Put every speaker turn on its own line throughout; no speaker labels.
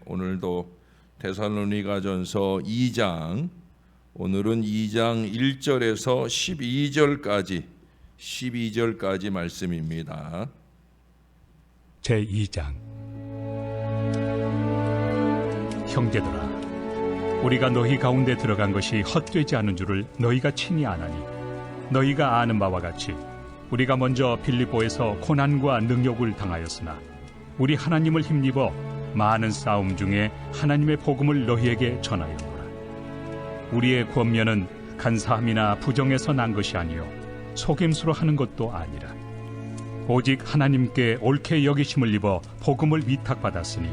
오늘도 데살로니가전서 2장, 오늘은 2장 1절에서 12절까지 말씀입니다.
제2장. 형제들아, 우리가 너희 가운데 들어간 것이 헛되지 않은 줄을 너희가 친히 아나니, 너희가 아는 바와 같이 우리가 먼저 빌립보에서 고난과 능욕을 당하였으나 우리 하나님을 힘입어 많은 싸움 중에 하나님의 복음을 너희에게 전하였노라. 우리의 권면은 간사함이나 부정에서 난 것이 아니요 속임수로 하는 것도 아니라 오직 하나님께 옳게 여기심을 입어 복음을 위탁받았으니,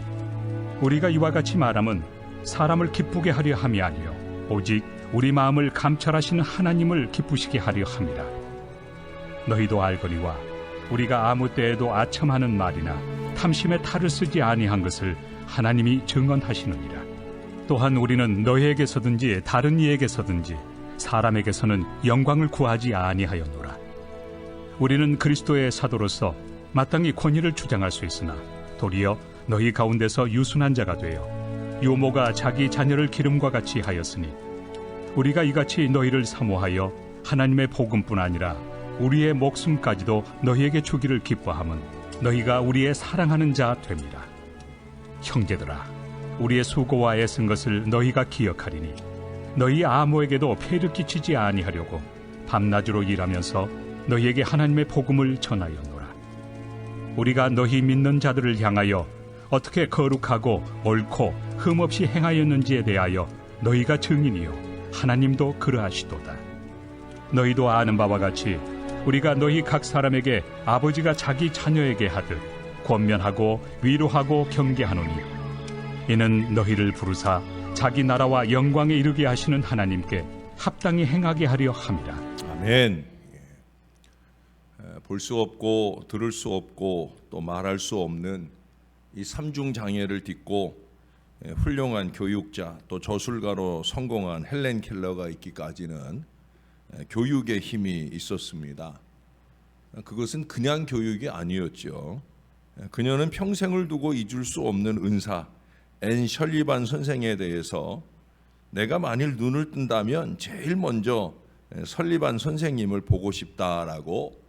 우리가 이와 같이 말함은 사람을 기쁘게 하려 함이 아니요 오직 우리 마음을 감찰하시는 하나님을 기쁘시게 하려 함이라. 너희도 알거니와 우리가 아무 때에도 아첨하는 말이나 탐심의 탈을 쓰지 아니한 것을 하나님이 증언하시느니라. 또한 우리는 너희에게서든지 다른 이에게서든지 사람에게서는 영광을 구하지 아니하였노라. 우리는 그리스도의 사도로서 마땅히 권위를 주장할 수 있으나 도리어 너희 가운데서 유순한 자가 되어 유모가 자기 자녀를 기름과 같이 하였으니, 우리가 이같이 너희를 사모하여 하나님의 복음뿐 아니라 우리의 목숨까지도 너희에게 주기를 기뻐함은 너희가 우리의 사랑하는 자 됩니다. 형제들아, 우리의 수고와 애쓴 것을 너희가 기억하리니 너희 아무에게도 폐를 끼치지 아니하려고 밤낮으로 일하면서 너희에게 하나님의 복음을 전하였노라. 우리가 너희 믿는 자들을 향하여 어떻게 거룩하고 옳고 흠없이 행하였는지에 대하여 너희가 증인이요 하나님도 그러하시도다. 너희도 아는 바와 같이 우리가 너희 각 사람에게 아버지가 자기 자녀에게 하듯 권면하고 위로하고 경계하노니, 이는 너희를 부르사 자기 나라와 영광에 이르게 하시는 하나님께 합당히 행하게 하려 함이라.
아멘. 볼 수 없고 들을 수 없고 또 말할 수 없는 이 삼중 장애를 딛고 훌륭한 교육자 또 저술가로 성공한 헬렌 켈러가 있기까지는 교육의 힘이 있었습니다. 그것은 그냥 교육이 아니었죠. 그녀는 평생을 두고 잊을 수 없는 은사 앤 셜리반 선생에 대해서 내가 만일 눈을 뜬다면 제일 먼저 설리반 선생님을 보고 싶다라고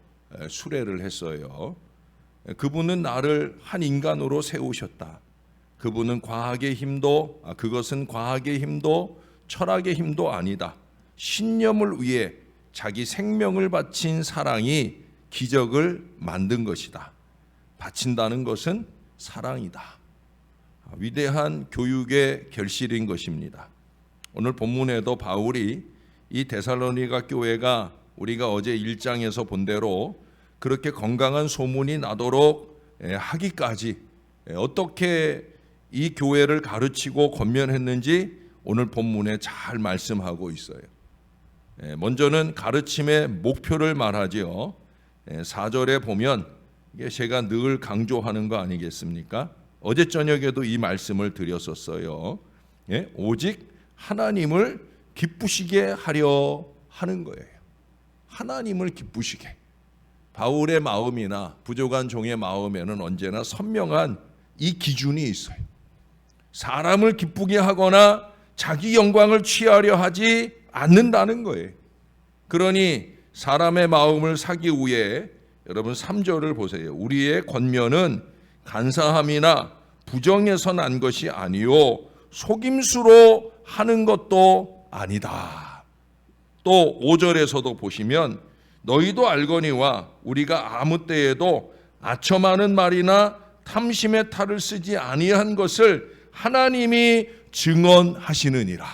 수레를 했어요. 그분은 나를 한 인간으로 세우셨다. 그것은 과학의 힘도 철학의 힘도 아니다. 신념을 위해 자기 생명을 바친 사랑이 기적을 만든 것이다. 바친다는 것은 사랑이다. 위대한 교육의 결실인 것입니다. 오늘 본문에도 바울이 이 데살로니가 교회가 우리가 어제 1장에서 본 대로 그렇게 건강한 소문이 나도록 하기까지 어떻게 이 교회를 가르치고 권면했는지 오늘 본문에 잘 말씀하고 있어요. 먼저는 가르침의 목표를 말하지요. 4절에 보면, 이게 제가 늘 강조하는 거 아니겠습니까? 어제 저녁에도 이 말씀을 드렸었어요. 오직 하나님을 기쁘시게 하려 하는 거예요. 하나님을 기쁘시게. 바울의 마음이나 부족한 종의 마음에는 언제나 선명한 이 기준이 있어요. 사람을 기쁘게 하거나 자기 영광을 취하려 하지 않는다는 거예요. 그러니 사람의 마음을 사기 위해 여러분 3절을 보세요. 우리의 권면은 간사함이나 부정에서 난 것이 아니요 속임수로 하는 것도 아니다. 또 5절에서도 보시면 너희도 알거니와 우리가 아무 때에도 아첨하는 말이나 탐심의 탈을 쓰지 아니한 것을 하나님이 증언하시느니라.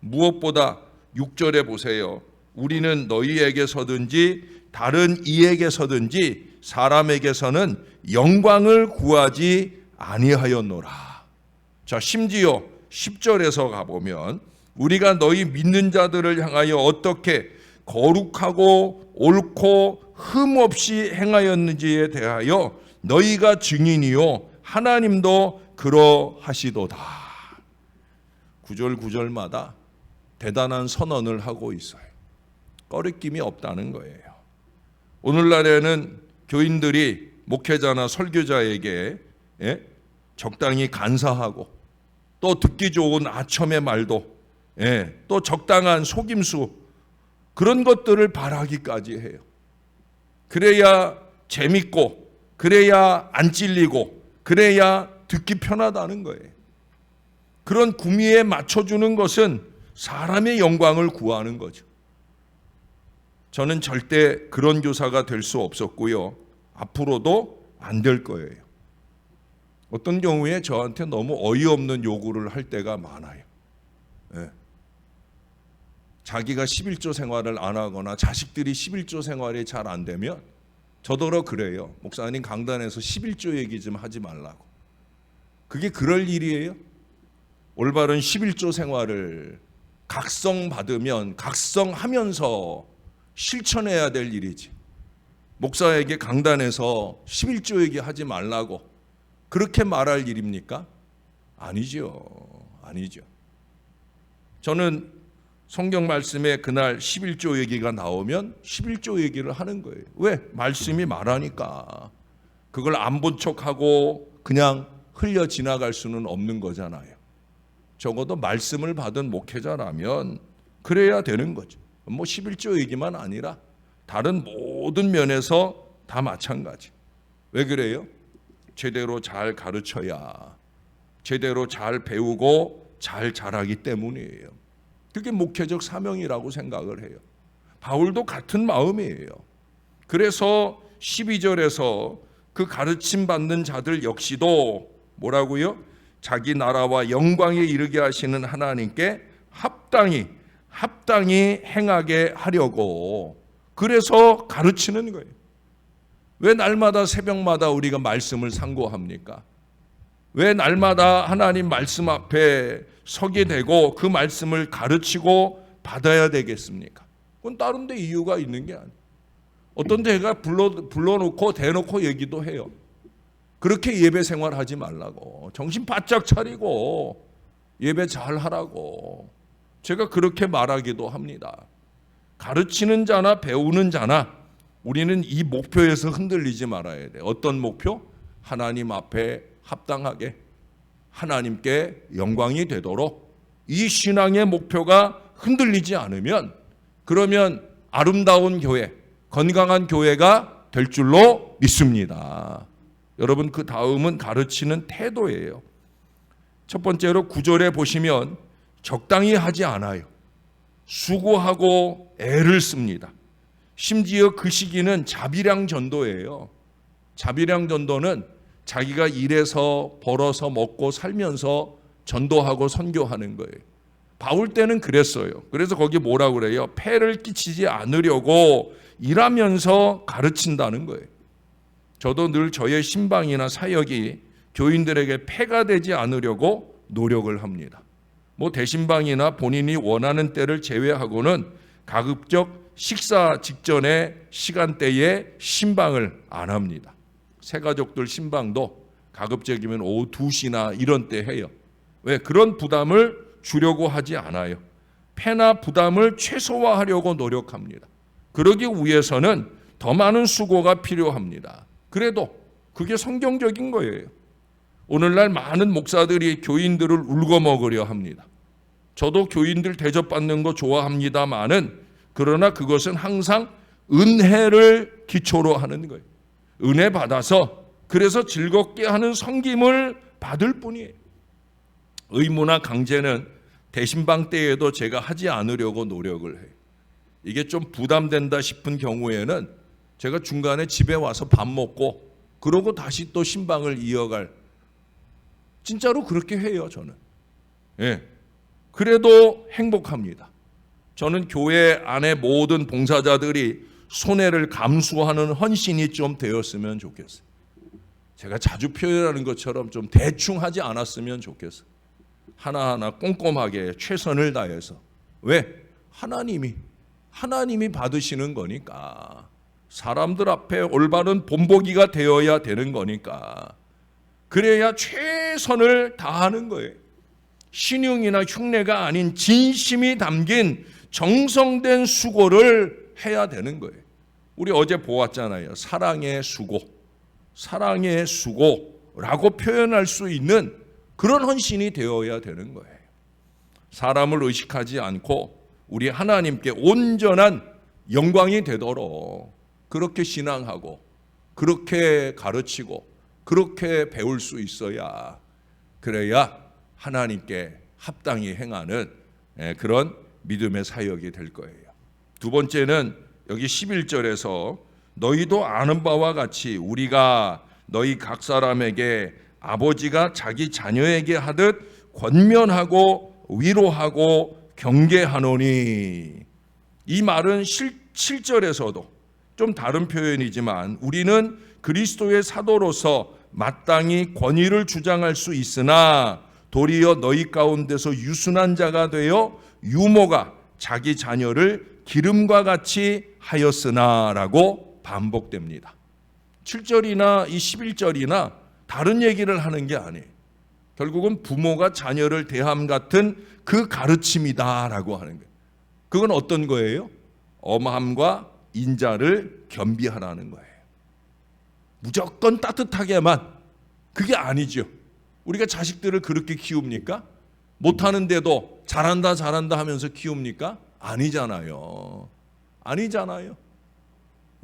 무엇보다 6절에 보세요. 우리는 너희에게서든지 다른 이에게서든지 사람에게서는 영광을 구하지 아니하였노라. 자, 심지어 10절에서 가보면 우리가 너희 믿는 자들을 향하여 어떻게 거룩하고 옳고 흠없이 행하였는지에 대하여 너희가 증인이요 하나님도 그러하시도다. 9절 9절마다 대단한 선언을 하고 있어요. 꺼리낌이 없다는 거예요. 오늘날에는 교인들이 목회자나 설교자에게 적당히 간사하고 또 듣기 좋은 아첨의 말도 또 적당한 속임수 그런 것들을 바라기까지 해요. 그래야 재밌고 그래야 안 찔리고 그래야 듣기 편하다는 거예요. 그런 구미에 맞춰주는 것은 사람의 영광을 구하는 거죠. 저는 절대 그런 교사가 될 수 없었고요. 앞으로도 안 될 거예요. 어떤 경우에 저한테 너무 어이없는 요구를 할 때가 많아요. 자기가 11조 생활을 안 하거나 자식들이 11조 생활이 잘 안 되면 저더러 그래요. 목사님 강단에서 11조 얘기 좀 하지 말라고. 그게 그럴 일이에요? 올바른 11조 생활을 각성받으면 각성하면서 실천해야 될 일이지. 목사에게 강단에서 11조 얘기하지 말라고 그렇게 말할 일입니까? 아니죠. 아니죠. 저는 성경 말씀에 그날 11조 얘기가 나오면 11조 얘기를 하는 거예요. 왜? 말씀이 말하니까. 그걸 안 본 척하고 그냥 흘려 지나갈 수는 없는 거잖아요. 적어도 말씀을 받은 목회자라면 그래야 되는 거죠. 뭐 11조 얘기만 아니라 다른 모든 면에서 다 마찬가지. 왜 그래요? 제대로 잘 가르쳐야 제대로 잘 배우고 잘 자라기 때문이에요. 그게 목회적 사명이라고 생각을 해요. 바울도 같은 마음이에요. 그래서 12절에서 그 가르침 받는 자들 역시도 뭐라고요? 자기 나라와 영광에 이르게 하시는 하나님께 합당히 행하게 하려고 그래서 가르치는 거예요. 왜 날마다 새벽마다 우리가 말씀을 상고합니까? 왜 날마다 하나님 말씀 앞에 서게 되고 그 말씀을 가르치고 받아야 되겠습니까? 그건 다른 데 이유가 있는 게 아니에요. 어떤 데가 불러놓고 대놓고 얘기도 해요. 그렇게 예배 생활하지 말라고. 정신 바짝 차리고 예배 잘 하라고. 제가 그렇게 말하기도 합니다. 가르치는 자나 배우는 자나 우리는 이 목표에서 흔들리지 말아야 돼요. 어떤 목표? 하나님 앞에 합당하게 하나님께 영광이 되도록 이 신앙의 목표가 흔들리지 않으면 그러면 아름다운 교회, 건강한 교회가 될 줄로 믿습니다. 여러분 그 다음은 가르치는 태도예요. 첫 번째로 9절에 보시면 적당히 하지 않아요. 수고하고 애를 씁니다. 심지어 그 시기는 자비량 전도예요. 자비량 전도는 자기가 일해서 벌어서 먹고 살면서 전도하고 선교하는 거예요. 바울 때는 그랬어요. 그래서 거기 뭐라고 그래요? 폐를 끼치지 않으려고 일하면서 가르친다는 거예요. 저도 늘 저의 신방이나 사역이 교인들에게 폐가 되지 않으려고 노력을 합니다. 뭐 대신방이나 본인이 원하는 때를 제외하고는 가급적 식사 직전에 시간대에 신방을 안 합니다. 새가족들 신방도 가급적이면 오후 2시나 이런 때 해요. 왜? 그런 부담을 주려고 하지 않아요. 폐나 부담을 최소화하려고 노력합니다. 그러기 위해서는 더 많은 수고가 필요합니다. 그래도 그게 성경적인 거예요. 오늘날 많은 목사들이 교인들을 울거먹으려 합니다. 저도 교인들 대접받는 거 좋아합니다마는 그러나 그것은 항상 은혜를 기초로 하는 거예요. 은혜 받아서 그래서 즐겁게 하는 섬김을 받을 뿐이에요. 의무나 강제는 대신방 때에도 제가 하지 않으려고 노력을 해요. 이게 좀 부담된다 싶은 경우에는 제가 중간에 집에 와서 밥 먹고 그러고 다시 또 신방을 이어갈 진짜로 그렇게 해요. 저는 그래도 행복합니다. 저는 교회 안에 모든 봉사자들이 손해를 감수하는 헌신이 좀 되었으면 좋겠어요. 제가 자주 표현하는 것처럼 좀 대충 하지 않았으면 좋겠어요. 하나하나 꼼꼼하게 최선을 다해서. 왜? 하나님이 받으시는 거니까. 사람들 앞에 올바른 본보기가 되어야 되는 거니까. 그래야 최선을 다하는 거예요. 신용이나 흉내가 아닌 진심이 담긴 정성된 수고를 해야 되는 거예요. 우리 어제 보았잖아요. 사랑의 수고. 라고 표현할 수 있는 그런 헌신이 되어야 되는 거예요. 사람을 의식하지 않고 우리 하나님께 온전한 영광이 되도록 그렇게 신앙하고 그렇게 가르치고 그렇게 배울 수 있어야, 그래야 하나님께 합당히 행하는 그런 믿음의 사역이 될 거예요. 두 번째는 여기 11절에서 너희도 아는 바와 같이 우리가 너희 각 사람에게 아버지가 자기 자녀에게 하듯 권면하고 위로하고 경계하노니, 이 말은 7절에서도 좀 다른 표현이지만 우리는 그리스도의 사도로서 마땅히 권위를 주장할 수 있으나 도리어 너희 가운데서 유순한 자가 되어 유모가 자기 자녀를 기름과 같이 하였으나 라고 반복됩니다. 7절이나 이 11절이나 다른 얘기를 하는 게 아니에요. 결국은 부모가 자녀를 대함 같은 그 가르침이다 라고 하는 거예요. 그건 어떤 거예요? 엄함과 인자를 겸비하라는 거예요. 무조건 따뜻하게만, 그게 아니죠. 우리가 자식들을 그렇게 키웁니까? 못하는데도 잘한다 잘한다 하면서 키웁니까? 아니잖아요. 아니잖아요.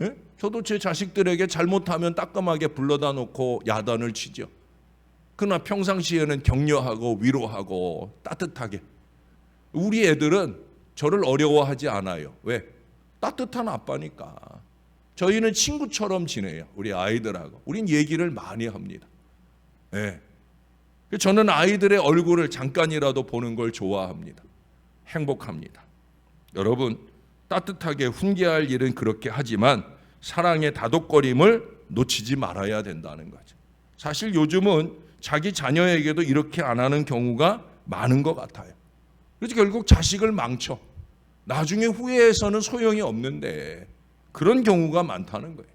예? 저도 제 자식들에게 잘못하면 따끔하게 불러다 놓고 야단을 치죠. 그러나 평상시에는 격려하고 위로하고 따뜻하게. 우리 애들은 저를 어려워하지 않아요. 왜? 따뜻한 아빠니까. 저희는 친구처럼 지내요. 우리 아이들하고. 우린 얘기를 많이 합니다. 네. 저는 아이들의 얼굴을 잠깐이라도 보는 걸 좋아합니다. 행복합니다. 여러분, 따뜻하게 훈계할 일은 그렇게 하지만 사랑의 다독거림을 놓치지 말아야 된다는 거죠. 사실 요즘은 자기 자녀에게도 이렇게 안 하는 경우가 많은 것 같아요. 그래서 결국 자식을 망쳐. 나중에 후회해서는 소용이 없는데 그런 경우가 많다는 거예요.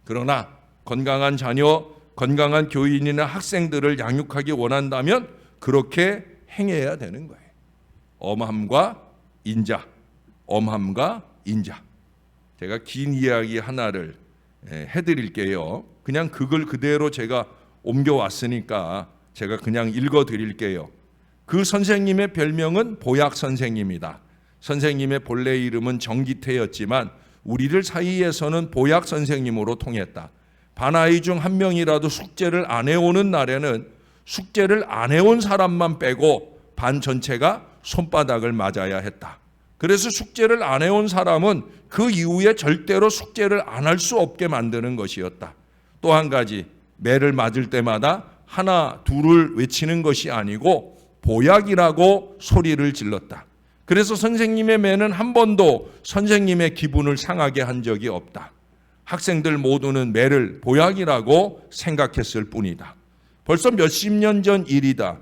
그러나 건강한 자녀, 건강한 교인이나 학생들을 양육하기 원한다면 그렇게 행해야 되는 거예요. 엄함과 인자, 엄함과 인자. 제가 긴 이야기 하나를 해드릴게요. 그냥 그걸 그대로 제가 옮겨왔으니까 제가 그냥 읽어드릴게요. 그 선생님의 별명은 보약 선생님이다. 선생님의 본래 이름은 정기태였지만 우리들 사이에서는 보약 선생님으로 통했다. 반 아이 중 한 명이라도 숙제를 안 해오는 날에는 숙제를 안 해온 사람만 빼고 반 전체가 손바닥을 맞아야 했다. 그래서 숙제를 안 해온 사람은 그 이후에 절대로 숙제를 안 할 수 없게 만드는 것이었다. 또 한 가지, 매를 맞을 때마다 하나 둘을 외치는 것이 아니고 보약이라고 소리를 질렀다. 그래서 선생님의 매는 한 번도 선생님의 기분을 상하게 한 적이 없다. 학생들 모두는 매를 보약이라고 생각했을 뿐이다. 벌써 몇십 년 전 일이다.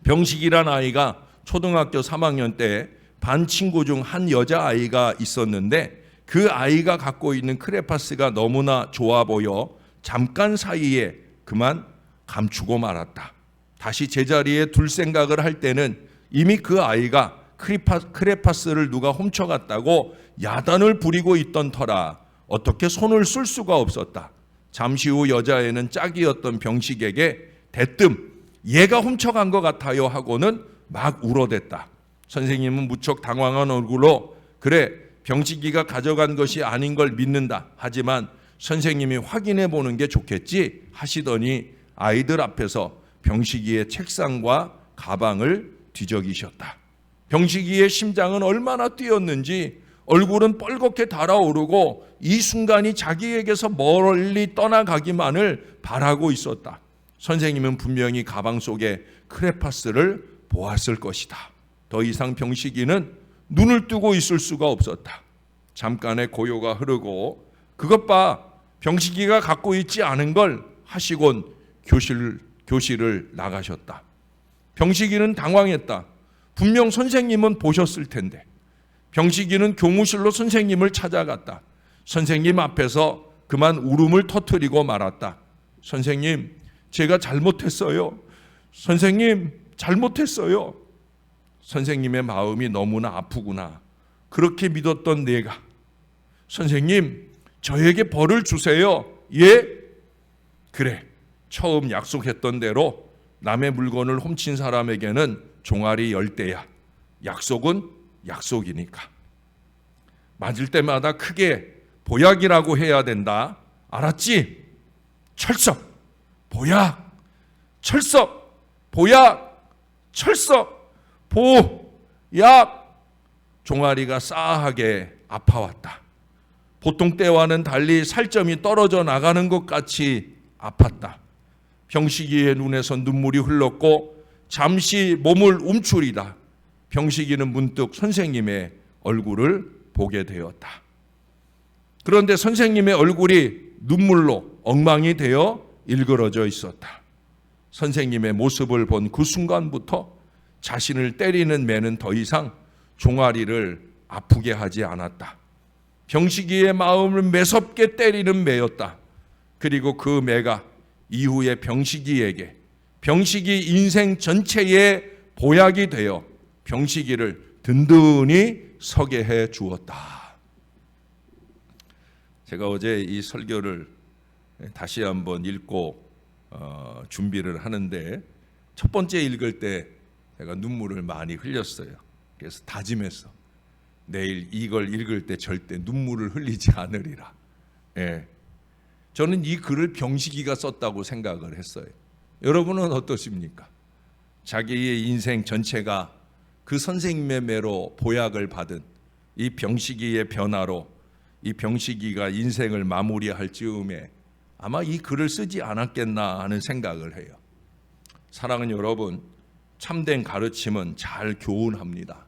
병식이란 아이가 초등학교 3학년 때 반 친구 중 한 여자아이가 있었는데 그 아이가 갖고 있는 크레파스가 너무나 좋아 보여 잠깐 사이에 그만 감추고 말았다. 다시 제자리에 둘 생각을 할 때는 이미 그 아이가 크레파스를 누가 훔쳐갔다고 야단을 부리고 있던 터라 어떻게 손을 쓸 수가 없었다. 잠시 후 여자애는 짝이었던 병식에게 대뜸 얘가 훔쳐간 것 같아요 하고는 막 울어댔다. 선생님은 무척 당황한 얼굴로 그래 병식이가 가져간 것이 아닌 걸 믿는다. 하지만 선생님이 확인해 보는 게 좋겠지 하시더니 아이들 앞에서 병식이의 책상과 가방을 뒤적이셨다. 병식이의 심장은 얼마나 뛰었는지 얼굴은 뻘겋게 달아오르고 이 순간이 자기에게서 멀리 떠나가기만을 바라고 있었다. 선생님은 분명히 가방 속에 크레파스를 보았을 것이다. 더 이상 병식이는 눈을 뜨고 있을 수가 없었다. 잠깐의 고요가 흐르고 그것 봐 병식이가 갖고 있지 않은 걸 하시곤 교실을 나가셨다. 병식이는 당황했다. 분명 선생님은 보셨을 텐데. 병식이는 교무실로 선생님을 찾아갔다. 선생님 앞에서 그만 울음을 터뜨리고 말았다. 선생님, 제가 잘못했어요. 선생님, 잘못했어요. 선생님의 마음이 너무나 아프구나. 그렇게 믿었던 내가. 선생님, 저에게 벌을 주세요. 예? 그래. 처음 약속했던 대로 남의 물건을 훔친 사람에게는 종아리 10대야. 약속은 약속이니까. 맞을 때마다 크게 보약이라고 해야 된다. 알았지? 철석, 보약, 철석, 보약, 철석, 보약. 종아리가 싸하게 아파왔다. 보통 때와는 달리 살점이 떨어져 나가는 것 같이 아팠다. 병식이의 눈에서 눈물이 흘렀고 잠시 몸을 움츠리다 병식이는 문득 선생님의 얼굴을 보게 되었다. 그런데 선생님의 얼굴이 눈물로 엉망이 되어 일그러져 있었다. 선생님의 모습을 본 그 순간부터 자신을 때리는 매는 더 이상 종아리를 아프게 하지 않았다. 병식이의 마음을 매섭게 때리는 매였다. 그리고 그 매가 이후에 병식이에게 병식이 인생 전체의 보약이 되어 병식이를 든든히 서게 해 주었다. 제가 어제 이 설교를 다시 한번 읽고 준비를 하는데 첫 번째 읽을 때 제가 눈물을 많이 흘렸어요. 그래서 다짐했어. 내일 이걸 읽을 때 절대 눈물을 흘리지 않으리라. 예. 저는 이 글을 병식이가 썼다고 생각을 했어요. 여러분은 어떠십니까? 자기의 인생 전체가 그 선생님의 매로 보약을 받은 이 병식이의 변화로 이 병식이가 인생을 마무리할 즈음에 아마 이 글을 쓰지 않았겠나 하는 생각을 해요. 사랑하는 여러분, 참된 가르침은 잘 교훈합니다.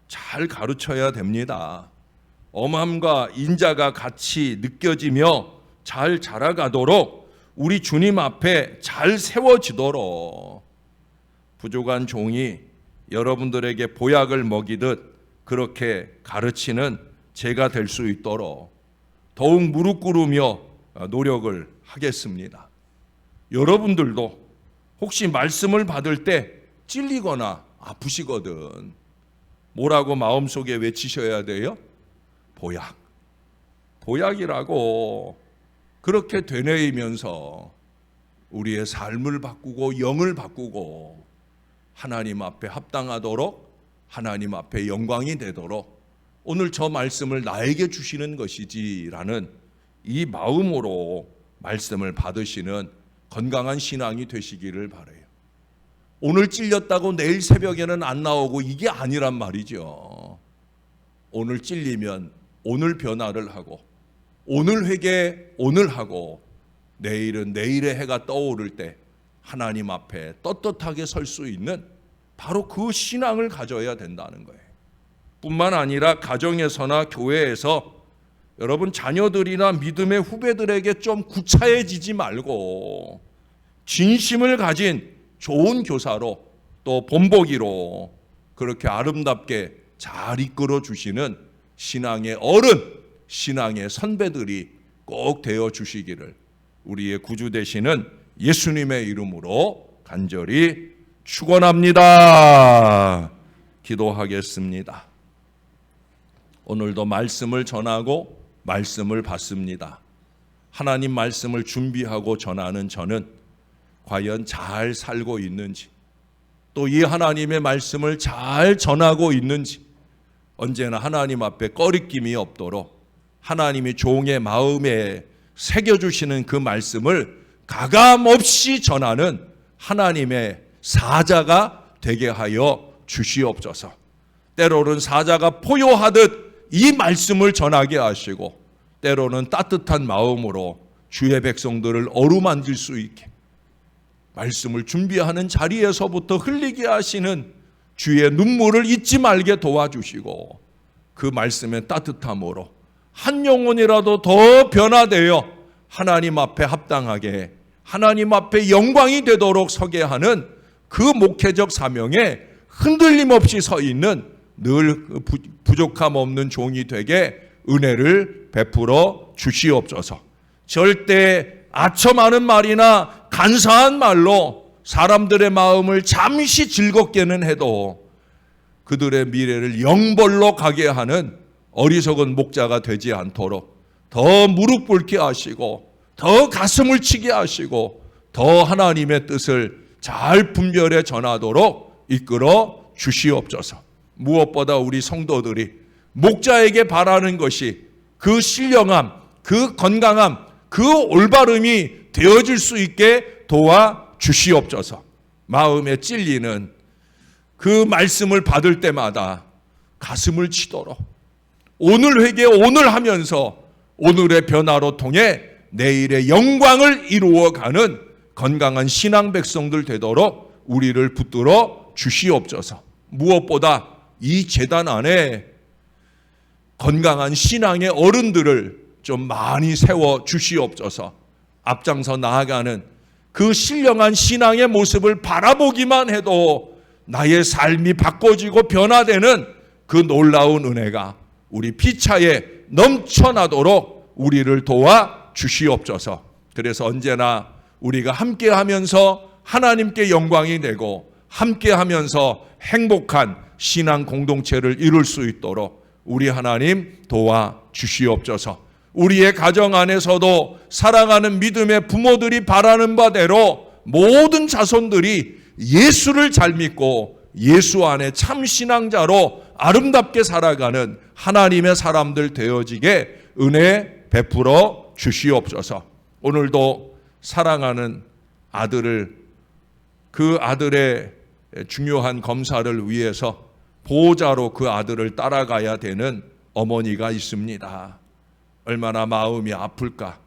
잘 가르쳐야 됩니다. 엄함과 인자가 같이 느껴지며 잘 자라가도록 우리 주님 앞에 잘 세워지도록 부족한 종이 여러분들에게 보약을 먹이듯 그렇게 가르치는 제가 될 수 있도록 더욱 무릎 꿇으며 노력을 하겠습니다. 여러분들도 혹시 말씀을 받을 때 찔리거나 아프시거든. 뭐라고 마음속에 외치셔야 돼요? 보약. 보약이라고 그렇게 되뇌이면서 우리의 삶을 바꾸고 영을 바꾸고 하나님 앞에 합당하도록 하나님 앞에 영광이 되도록 오늘 저 말씀을 나에게 주시는 것이지라는 이 마음으로 말씀을 받으시는 건강한 신앙이 되시기를 바라요. 오늘 찔렸다고 내일 새벽에는 안 나오고 이게 아니란 말이죠. 오늘 찔리면 오늘 변화를 하고 오늘 회개 오늘 하고 내일은 내일의 해가 떠오를 때 하나님 앞에 떳떳하게 설 수 있는 바로 그 신앙을 가져야 된다는 거예요. 뿐만 아니라 가정에서나 교회에서 여러분 자녀들이나 믿음의 후배들에게 좀 구차해지지 말고 진심을 가진 좋은 교사로 또 본보기로 그렇게 아름답게 잘 이끌어 주시는 신앙의 어른, 신앙의 선배들이 꼭 되어 주시기를 우리의 구주 되시는 예수님의 이름으로 간절히 축원합니다. 기도하겠습니다. 오늘도 말씀을 전하고 말씀을 받습니다. 하나님 말씀을 준비하고 전하는 저는 과연 잘 살고 있는지, 또 이 하나님의 말씀을 잘 전하고 있는지 언제나 하나님 앞에 꺼리낌이 없도록 하나님이 종의 마음에 새겨주시는 그 말씀을 가감없이 전하는 하나님의 사자가 되게 하여 주시옵소서. 때로는 사자가 포효하듯 이 말씀을 전하게 하시고 때로는 따뜻한 마음으로 주의 백성들을 어루만질 수 있게 말씀을 준비하는 자리에서부터 흘리게 하시는 주의 눈물을 잊지 말게 도와주시고 그 말씀의 따뜻함으로 한 영혼이라도 더 변화되어 하나님 앞에 합당하게 하나님 앞에 영광이 되도록 서게 하는 그 목회적 사명에 흔들림 없이 서 있는 늘 부족함 없는 종이 되게 은혜를 베풀어 주시옵소서. 절대 아첨하는 말이나 간사한 말로 사람들의 마음을 잠시 즐겁게는 해도 그들의 미래를 영벌로 가게 하는 어리석은 목자가 되지 않도록 더 무릎 꿇게 하시고 더 가슴을 치게 하시고 더 하나님의 뜻을 잘 분별해 전하도록 이끌어 주시옵소서. 무엇보다 우리 성도들이 목자에게 바라는 것이 그 신령함, 그 건강함, 그 올바름이 되어질 수 있게 도와 주시옵소서. 마음에 찔리는 그 말씀을 받을 때마다 가슴을 치도록 오늘 회개 오늘 하면서 오늘의 변화로 통해 내일의 영광을 이루어가는 건강한 신앙 백성들 되도록 우리를 붙들어 주시옵소서. 무엇보다 이 제단 안에 건강한 신앙의 어른들을 좀 많이 세워 주시옵소서. 앞장서 나아가는 그 신령한 신앙의 모습을 바라보기만 해도 나의 삶이 바꿔지고 변화되는 그 놀라운 은혜가 우리 피차에 넘쳐나도록 우리를 도와 주시옵소서. 그래서 언제나 우리가 함께하면서 하나님께 영광이 되고 함께하면서 행복한 신앙 공동체를 이룰 수 있도록 우리 하나님 도와 주시옵소서. 우리의 가정 안에서도 사랑하는 믿음의 부모들이 바라는 바대로 모든 자손들이 예수를 잘 믿고 예수 안에 참 신앙자로 아름답게 살아가는 하나님의 사람들 되어지게 은혜 베풀어 주시옵소서. 오늘도 사랑하는 아들을 그 아들의 중요한 검사를 위해서 보호자로 그 아들을 따라가야 되는 어머니가 있습니다. 얼마나 마음이 아플까.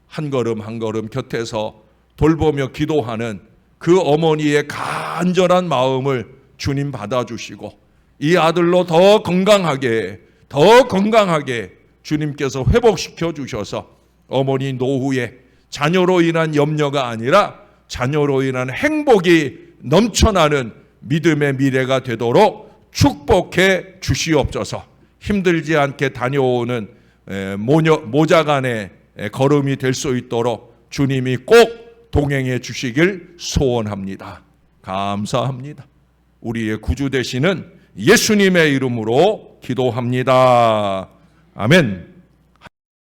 한 걸음 한 걸음 곁에서 돌보며 기도하는 그 어머니의 간절한 마음을 주님 받아주시고 이 아들로 더 건강하게 주님께서 회복시켜 주셔서 어머니 노후에 자녀로 인한 염려가 아니라 자녀로 인한 행복이 넘쳐나는 믿음의 미래가 되도록 축복해 주시옵소서. 힘들지 않게 다녀오는 모자간의 걸음이 될 수 있도록 주님이 꼭 동행해 주시길 소원합니다. 감사합니다. 우리의 구주 되시는 예수님의 이름으로 기도합니다. 아멘.